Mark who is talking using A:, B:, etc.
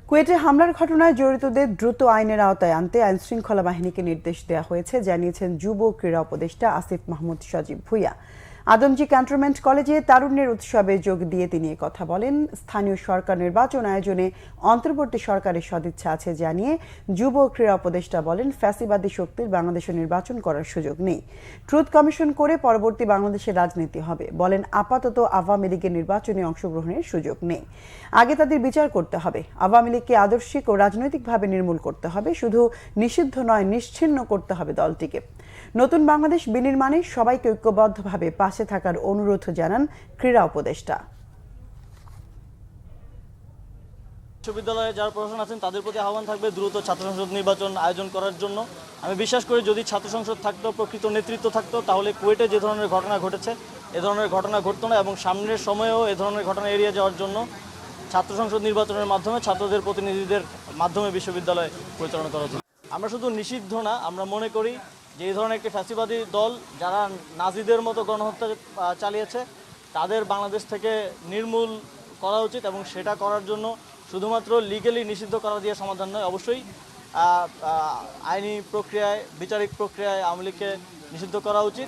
A: কুয়েটে হামলার ঘটনায় জড়িতদের দ্রুত আইনের আওতায় আনতে আইনশৃঙ্খলা বাহিনীকে নির্দেশ দেওয়া হয়েছে জানিয়েছেন যুব ক্রীড়া উপদেষ্টা আসিফ মাহমুদ সজীব ভুঁইয়া। আদমজী ক্যান্টনমেন্ট কলেজে তারুণ্যের উৎসবে যোগ দিয়ে তিনি কথা বলেন। স্থানীয় সরকার নির্বাচন আয়োজনে অন্তর্বর্তী সরকারের সদিচ্ছা আছে জানিয়ে যুব ক্রীড়া উপদেষ্টা বলেন, ফ্যাসিবাদী শক্তির বাংলাদেশে নির্বাচন করার সুযোগ নেই। ট্রুথ কমিশন করে পরবর্তী বাংলাদেশের রাজনীতি হবে। বলেন, আপাতত আওয়ামী লীগের নির্বাচনে অংশগ্রহণের সুযোগ নেই। আগে তাদের বিচার করতে হবে। আওয়ামী লীগকে আদর্শিক ও রাজনৈতিকভাবে নির্মূল করতে হবে, শুধু নিষিদ্ধ নয়, নিশ্চিহ্ন করতে হবে দলটিকে। নতুন বাংলাদেশ বিনির্মাণে সবাইকে ঐক্যবদ্ধভাবে পাশে থাকার অনুরোধ জানান ক্রীড়া উপদেষ্টা।
B: বিশ্ববিদ্যালয়ে যারা প্রশাসন আছেন তাদের প্রতি আহ্বান থাকবে দ্রুত ছাত্র সংসদ নির্বাচন আয়োজন করার জন্য। আমি বিশ্বাস করি যদি ছাত্র সংসদ থাকতো, প্রকৃত নেতৃত্ব থাকতো, তাহলে কুয়েটে যে ধরনের ঘটনা ঘটেছে এ ধরনের ঘটনা ঘটতো না, এবং সামনের সময়েও এ ধরনের ঘটনা এড়িয়ে যাওয়ার জন্য ছাত্র সংসদ নির্বাচনের মাধ্যমে ছাত্রদের প্রতিনিধিদের মাধ্যমে বিশ্ববিদ্যালয় পরিচালনা করা উচিত। আমরা শুধু নিষিদ্ধ না, আমরা মনে করি যে এই ধরনের একটি ফ্যাসিবাদী দল যারা নাজিদের মতো গণহত্যা চালিয়েছে তাদের বাংলাদেশ থেকে নির্মূল করা উচিত, এবং সেটা করার জন্য শুধুমাত্র লিগ্যালি নিষিদ্ধ করা দিয়ে সমাধান নয়, অবশ্যই আইনি প্রক্রিয়ায়, বিচারিক প্রক্রিয়ায় আওয়ামী লীগকে নিষিদ্ধ করা উচিত।